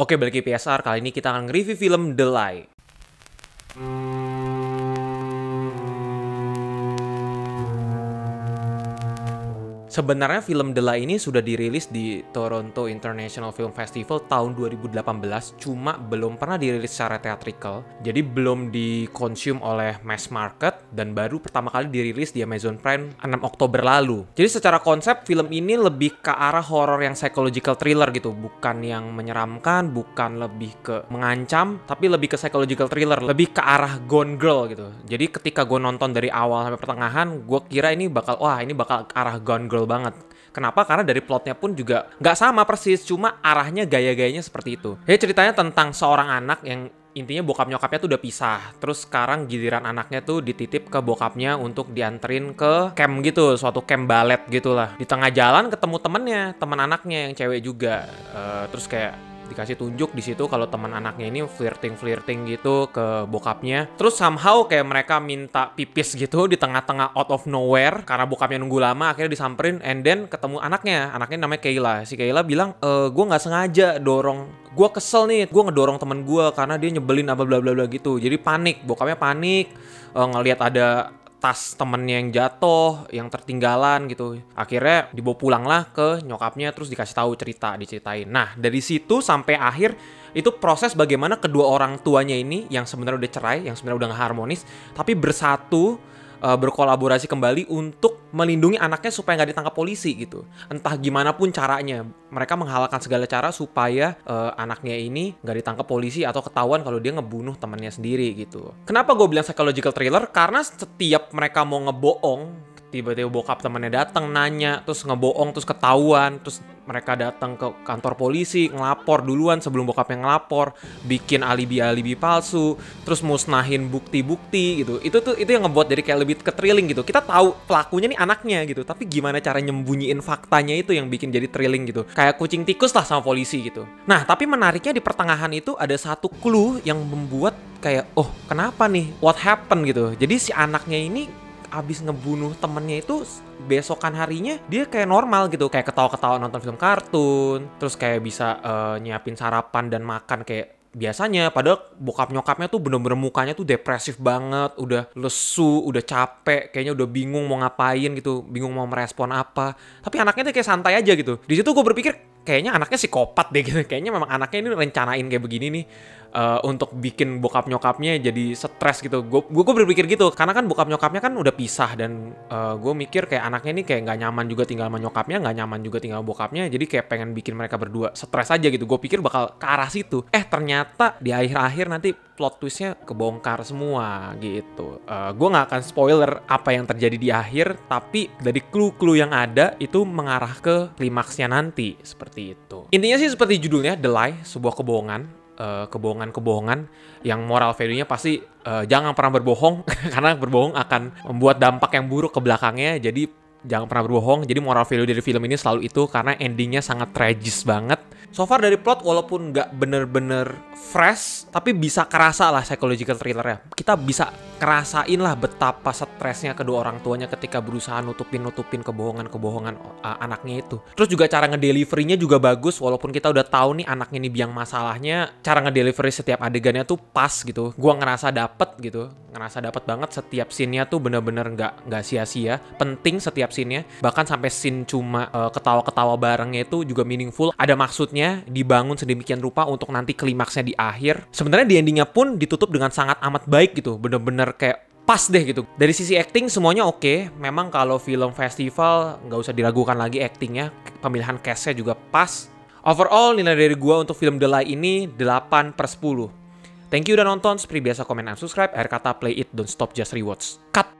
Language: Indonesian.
Oke, balik ke PSR. Kali ini kita akan nge-review film The Lie. Sebenarnya film The Lie ini sudah dirilis di Toronto International Film Festival tahun 2018, cuma belum pernah dirilis secara theatrical, jadi belum dikonsum oleh mass market, dan baru pertama kali dirilis di Amazon Prime 6 Oktober lalu. Jadi secara konsep, film ini lebih ke arah horror yang psychological thriller gitu, bukan yang menyeramkan, bukan lebih ke mengancam, tapi lebih ke psychological thriller, lebih ke arah Gone Girl gitu. Jadi ketika gue nonton dari awal sampai pertengahan, gue kira ini bakal ke arah Gone Girl banget. Kenapa? Karena dari plotnya pun juga nggak sama persis, cuma arahnya gaya-gayanya seperti itu. Jadi ceritanya tentang seorang anak yang intinya bokap nyokapnya tuh udah pisah. Terus sekarang giliran anaknya tuh dititip ke bokapnya untuk dianterin ke camp gitu, suatu camp balet gitulah. Di tengah jalan ketemu temen anaknya yang cewek juga. Terus kayak dikasih tunjuk di situ kalau teman anaknya ini flirting gitu ke bokapnya. Terus somehow kayak mereka minta pipis gitu di tengah-tengah out of nowhere karena bokapnya nunggu lama, akhirnya disamperin, and then ketemu anaknya namanya Kayla. Si Kayla bilang, gue nggak sengaja dorong, gue kesel nih, gue ngedorong temen gue karena dia nyebelin bla bla bla gitu. Jadi panik, bokapnya panik, ngelihat ada tas temennya yang jatuh, yang tertinggalan gitu. Akhirnya dibawa pulang lah ke nyokapnya, terus dikasih tahu diceritain. Nah, dari situ sampai akhir itu proses bagaimana kedua orang tuanya ini yang sebenarnya udah cerai, yang sebenarnya udah gak harmonis, tapi bersatu, berkolaborasi kembali untuk melindungi anaknya supaya nggak ditangkap polisi gitu. Entah gimana pun caranya, mereka menghalalkan segala cara supaya anaknya ini nggak ditangkap polisi atau ketahuan kalau dia ngebunuh temannya sendiri gitu. Kenapa gue bilang psychological thriller? Karena setiap mereka mau ngebohong, tiba-tiba bokap temannya datang nanya, terus ngebohong, terus ketahuan, terus mereka datang ke kantor polisi, ngelapor duluan sebelum bokapnya ngelapor, bikin alibi-alibi palsu, terus musnahin bukti-bukti gitu. Itu yang ngebuat jadi kayak lebih ke thrilling gitu. Kita tahu pelakunya nih anaknya gitu, tapi gimana cara nyembunyiin faktanya itu yang bikin jadi thrilling gitu. Kayak kucing tikus lah sama polisi gitu. Nah, tapi menariknya di pertengahan itu ada satu clue yang membuat kayak, oh kenapa nih? What happened gitu. Jadi si anaknya ini abis ngebunuh temennya itu besokan harinya dia kayak normal gitu, kayak ketawa-ketawa nonton film kartun, terus kayak bisa nyiapin sarapan dan makan kayak biasanya. Padahal bokap nyokapnya tuh bener-bener mukanya tuh depresif banget, udah lesu, udah capek, kayaknya udah bingung mau ngapain gitu, bingung mau merespon apa. Tapi anaknya tuh kayak santai aja gitu. Di situ gue berpikir kayaknya anaknya psikopat deh gitu. Kayaknya memang anaknya ini rencanain kayak begini nih, untuk bikin bokap nyokapnya jadi stres gitu. Gue berpikir gitu karena kan bokap nyokapnya kan udah pisah, dan gue mikir kayak anaknya ini kayak nggak nyaman juga tinggal sama nyokapnya, nggak nyaman juga tinggal sama bokapnya, jadi kayak pengen bikin mereka berdua stres aja gitu. Gue pikir bakal ke arah situ. Ternyata di akhir-akhir nanti plot twistnya kebongkar semua gitu. Gue nggak akan spoiler apa yang terjadi di akhir, tapi dari clue-clue yang ada itu mengarah ke klimaksnya nanti seperti itu. Intinya sih seperti judulnya, The Lie, sebuah kebohongan. Kebohongan yang moral value-nya pasti jangan pernah berbohong karena berbohong akan membuat dampak yang buruk ke belakangnya. Jadi jangan pernah berbohong. Jadi moral value dari film ini selalu itu, karena endingnya sangat tragis banget. So far dari plot, walaupun nggak bener-bener fresh, tapi bisa kerasa lah psychological thriller-nya. Kita bisa ngerasain lah betapa stresnya kedua orang tuanya ketika berusaha nutupin kebohongan anaknya itu. Terus juga cara ngedeliverynya juga bagus, walaupun kita udah tahu nih anaknya ini biang masalahnya. Cara ngedelivery setiap adegannya tuh pas gitu. Gua ngerasa dapet gitu, ngerasa dapet banget. Setiap scene-nya tuh bener-bener nggak sia-sia. Penting setiap scene-nya. Bahkan sampai scene cuma ketawa-ketawa barengnya itu juga meaningful. Ada maksudnya, dibangun sedemikian rupa untuk nanti klimaksnya di akhir. Sebenarnya di endingnya pun ditutup dengan sangat amat baik gitu. Bener-bener kayak pas deh gitu. Dari sisi acting semuanya oke. Memang kalau film festival nggak usah diragukan lagi actingnya. Pemilihan cast-nya juga pas. Overall nilai dari gua untuk film The Lie ini 8/10. Thank you udah nonton. Seperti biasa, komen dan subscribe. Akhir kata, play it, don't stop, just rewatch. Cut!